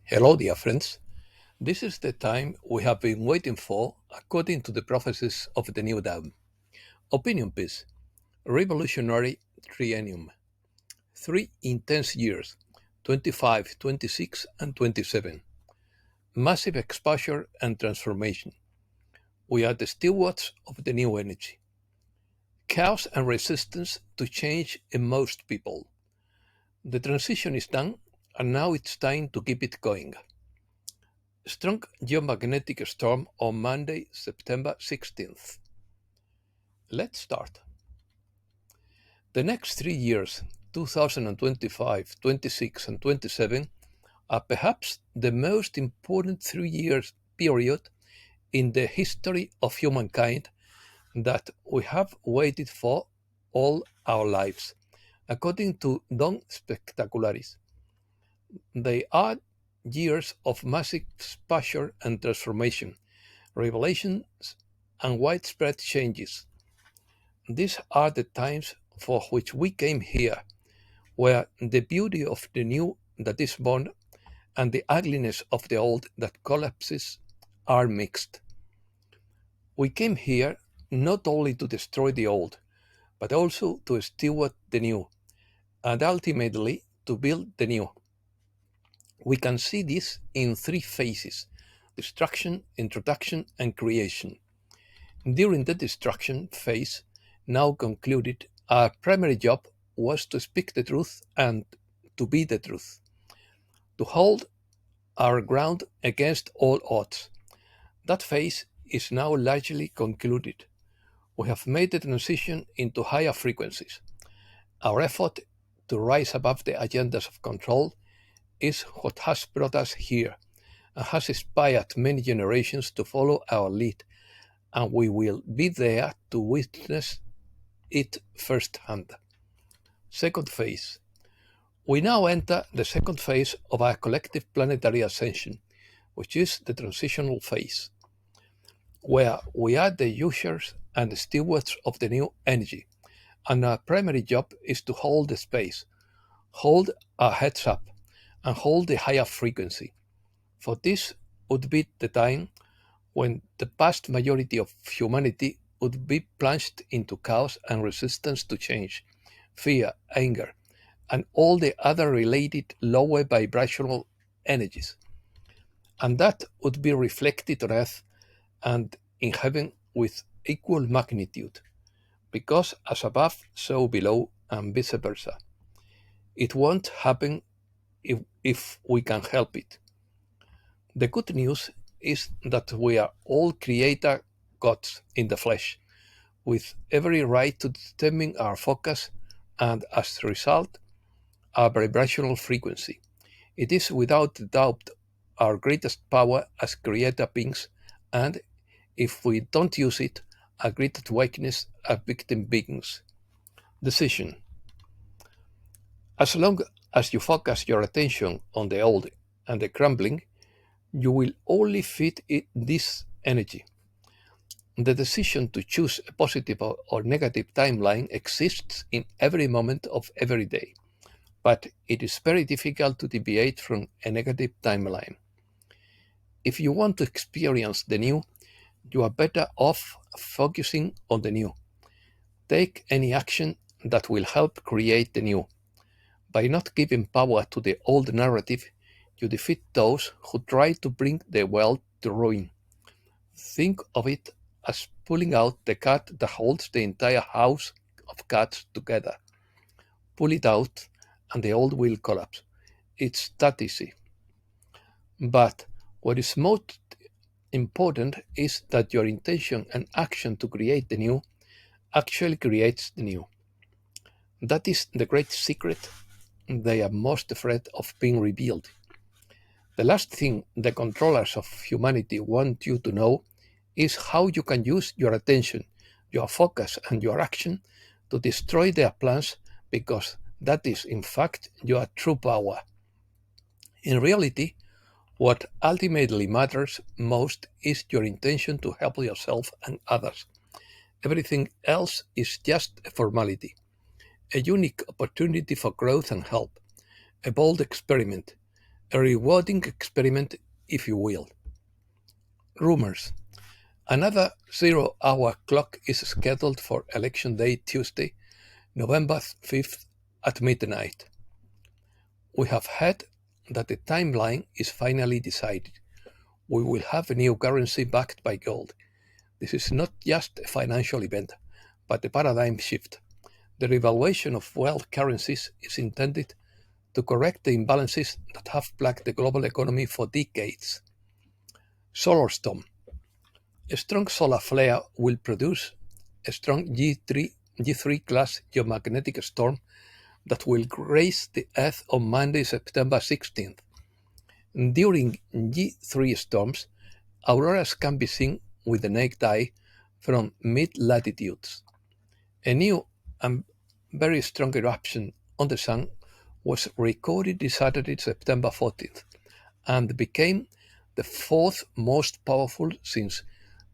Hello, dear friends. This is the time we have been waiting for, according to the prophecies of the new dawn. Opinion piece: Revolutionary Triennium. 3 intense years: 25, 26, and 27. Massive exposure and transformation. We are the stewards of the new energy. Chaos and resistance to change in most people. The transition is done, and now it's time to keep it going. Strong geomagnetic storm on Monday, September 16th. Let's start. The next 3 years, 2025, 26, and 27, are perhaps the most important 3 years period in the history of humankind that we have waited for all our lives, according to Don Spectacularis. They are years of massive exposure and transformation, revelations, and widespread changes. These are the times for which we came here, where the beauty of the new that is born and the ugliness of the old that collapses are mixed. We came here not only to destroy the old, but also to steward the new, and ultimately to build the new. We can see this in three phases: destruction, introduction, and creation. During the destruction phase, now concluded, our primary job was to speak the truth and to be the truth, to hold our ground against all odds. That phase is now largely concluded. We have made the transition into higher frequencies. Our effort to rise above the agendas of control is what has brought us here and has inspired many generations to follow our lead, and we will be there to witness it firsthand. Second phase. We now enter the second phase of our collective planetary ascension, which is the transitional phase, where we are the users and stewards of the new energy, and our primary job is to hold the space, hold our heads up, and hold the higher frequency. For this would be the time when the vast majority of humanity would be plunged into chaos and resistance to change, fear, anger, and all the other related lower vibrational energies. And that would be reflected on earth and in heaven with equal magnitude, because as above, so below, and vice versa. It won't happen if we can help it. The good news is that we are all creator gods in the flesh, with every right to determine our focus and, as a result, our vibrational frequency. It is without doubt our greatest power as creator beings, and if we don't use it, our greatest weakness as victim beings. Decision. As long as you focus your attention on the old and the crumbling, you will only feed it this energy. The decision to choose a positive or negative timeline exists in every moment of every day, but it is very difficult to deviate from a negative timeline. If you want to experience the new, you are better off focusing on the new. Take any action that will help create the new. By not giving power to the old narrative, you defeat those who try to bring the world to ruin. Think of it as pulling out the cat that holds the entire house of cats together. Pull it out, and the old will collapse. It's that easy. But what is most important is that your intention and action to create the new actually creates the new. That is the great secret they are most afraid of being revealed. The last thing the controllers of humanity want you to know is how you can use your attention, your focus, and your action to destroy their plans, because that is, in fact, your true power. In reality, what ultimately matters most is your intention to help yourself and others. Everything else is just a formality, a unique opportunity for growth and help, a bold experiment, A rewarding experiment, if you will. Rumors. Another zero-hour clock is scheduled for Election Day Tuesday, November 5th at midnight. We have heard that the timeline is finally decided. We will have a new currency backed by gold. This is not just a financial event, but a paradigm shift. The revaluation of world currencies is intended to correct the imbalances that have plagued the global economy for decades. Solar storm. A strong solar flare will produce a strong G3 class geomagnetic storm that will graze the Earth on Monday, September 16th. During G3 storms, auroras can be seen with the naked eye from mid-latitudes. A new and very strong eruption on the Sun was recorded this Saturday, September 14th, and became the fourth most powerful since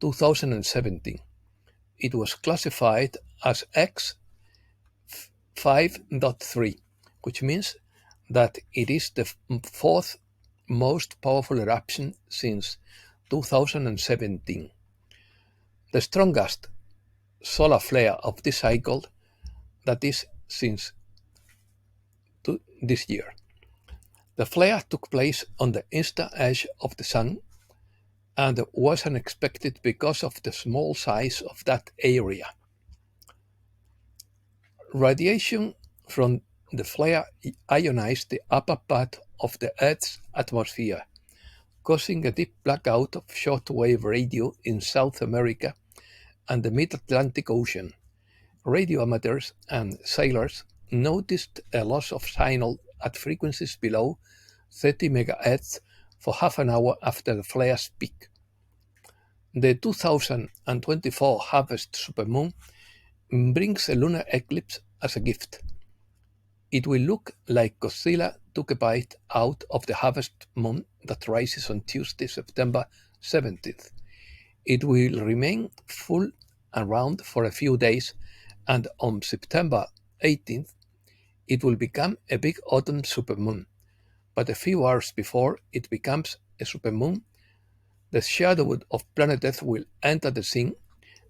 2017. It was classified as X5.3, which means that it is the fourth most powerful eruption since 2017. The strongest solar flare of this cycle, that is, since this year. The flare took place on the eastern edge of the Sun and was unexpected because of the small size of that area. Radiation from the flare ionized the upper part of the Earth's atmosphere, causing a deep blackout of shortwave radio in South America and the Mid-Atlantic Ocean. Radio amateurs and sailors noticed a loss of signal at frequencies below 30 MHz for half an hour after the flare's peak. The 2024 harvest supermoon brings a lunar eclipse as a gift. It will look like Godzilla took a bite out of the harvest moon that rises on Tuesday, September 17th. It will remain full and round for a few days, and on September 18th, it will become a big autumn supermoon. But a few hours before it becomes a supermoon, the shadow of planet Earth will enter the scene,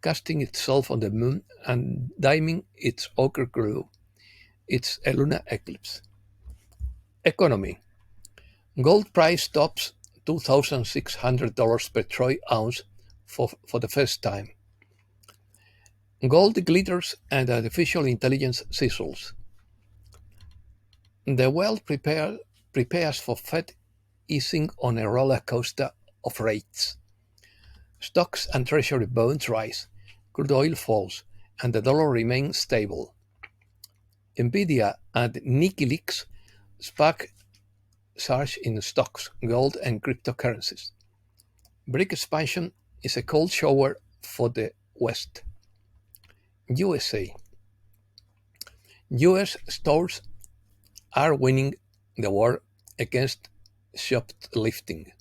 casting itself on the moon and dimming its ochre glow. It's a lunar eclipse. Economy. Gold price tops $2,600 per troy ounce for the first time. Gold glitters and artificial intelligence sizzles. The world prepares for Fed easing on a roller coaster of rates. Stocks and treasury bonds rise, crude oil falls, and the dollar remains stable. Nvidia and WikiLeaks spark surge in stocks, gold, and cryptocurrencies. BRIC expansion is a cold shower for the West. USA. US stores are winning the war against shoplifting.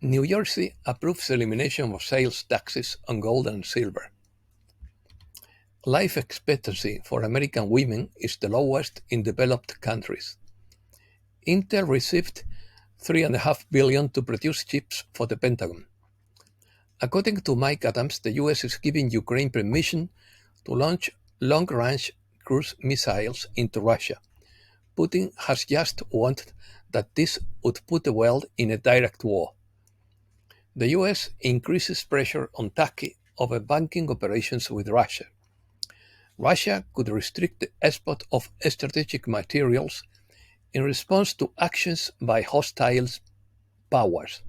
New Jersey approves elimination of sales taxes on gold and silver. Life expectancy for American women is the lowest in developed countries. Intel received $3.5 billion to produce chips for the Pentagon. According to Mike Adams, the US is giving Ukraine permission to launch long-range cruise missiles into Russia. Putin has just warned that this would put the world in a direct war. The US increases pressure on Turkey over banking operations with Russia. Russia could restrict the export of strategic materials in response to actions by hostile powers.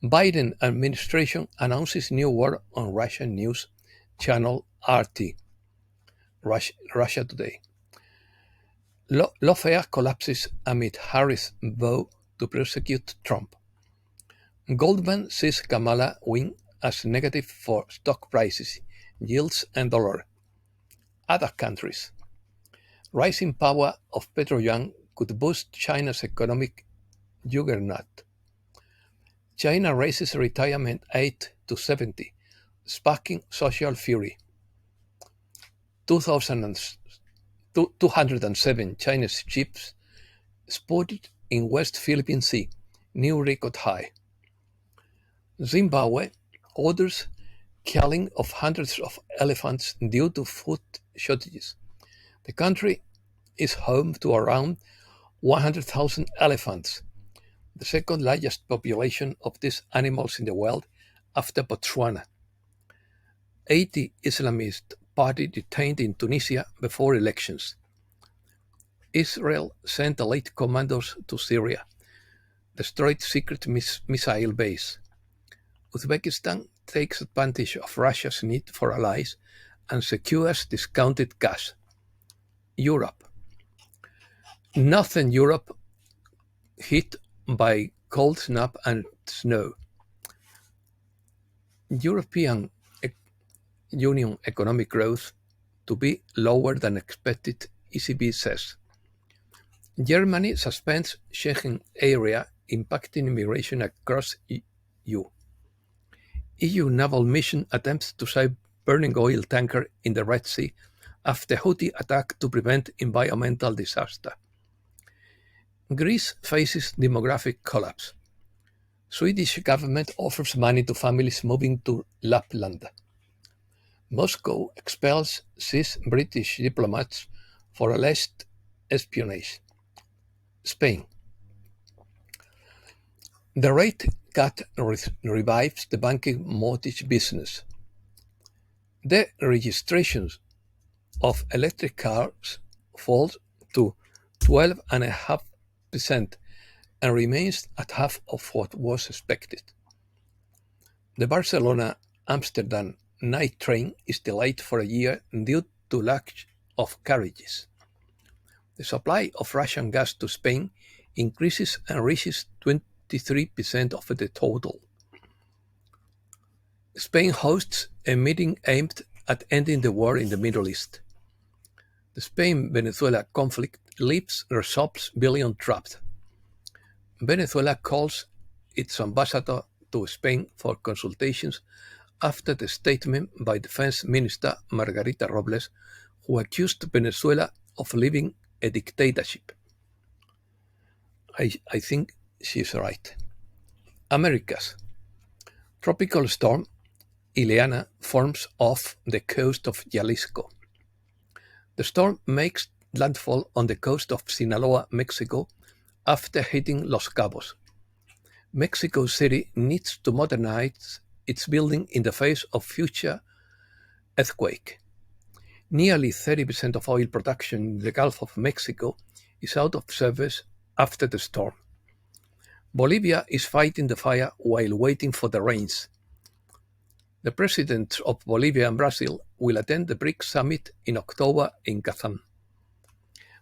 Biden administration announces new war on Russian news channel RT, Russia Today. Lawfare collapses amid Harris' vow to prosecute Trump. Goldman sees Kamala win as negative for stock prices, yields, and dollar. Other countries. Rising power of Pyongyang could boost China's economic juggernaut. China raises retirement age to 70, sparking social fury. 207 Chinese ships spotted in West Philippine Sea, new record high. Zimbabwe orders killing of hundreds of elephants due to food shortages. The country is home to around 100,000 elephants, the second largest population of these animals in the world after Botswana. 80 Islamist party detained in Tunisia before elections. Israel sent elite commandos to Syria, destroyed secret missile base. Uzbekistan takes advantage of Russia's need for allies and secures discounted gas. Europe. Northern Europe hit by cold snap and snow. European Union economic growth to be lower than expected, ECB says. Germany suspends Schengen area impacting immigration across EU. EU naval mission attempts to save burning oil tanker in the Red Sea after Houthi attack to prevent environmental disaster. Greece faces demographic collapse. Swedish government offers money to families moving to Lapland. Moscow expels 6 British diplomats for alleged espionage. Spain. The rate cut revives the banking mortgage business. The registrations of electric cars falls to 12.5% and remains at half of what was expected. The Barcelona-Amsterdam night train is delayed for a year due to lack of carriages. The supply of Russian gas to Spain increases and reaches 23% of the total. Spain hosts a meeting aimed at ending the war in the Middle East. The Spain-Venezuela conflict leaves resolves billion trapped. Venezuela calls its ambassador to Spain for consultations after the statement by Defense Minister Margarita Robles, who accused Venezuela of living a dictatorship. I think she's right. Americas. Tropical storm Ileana forms off the coast of Jalisco. The storm makes landfall on the coast of Sinaloa, Mexico, after hitting Los Cabos. Mexico City needs to modernize its building in the face of future earthquake. Nearly 30% of oil production in the Gulf of Mexico is out of service after the storm. Bolivia is fighting the fire while waiting for the rains. The presidents of Bolivia and Brazil will attend the BRICS summit in October in Kazan.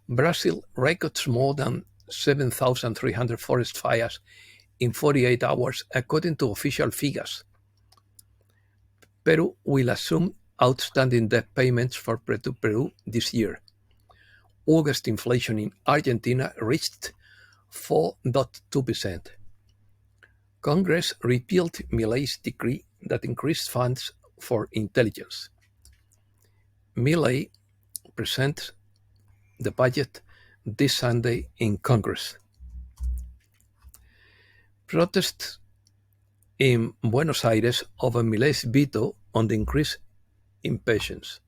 Brazil records more than 7,300 forest fires in 48 hours, according to official figures. Peru will assume outstanding debt payments for Peru this year. August inflation in Argentina reached 4.2%. Congress repealed Milei's decree that increased funds for intelligence. Milei presents the budget this Sunday in Congress. Protests in Buenos Aires over Milei's veto on the increase in pensions.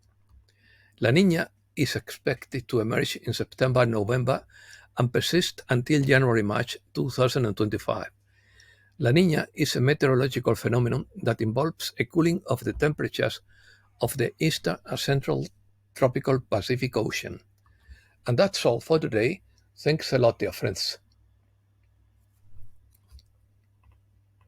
La Niña is expected to emerge in September-November and persist until January-March 2025. La Niña is a meteorological phenomenon that involves a cooling of the temperatures of the eastern and central tropical Pacific Ocean. And that's all for today. Thanks a lot, dear friends.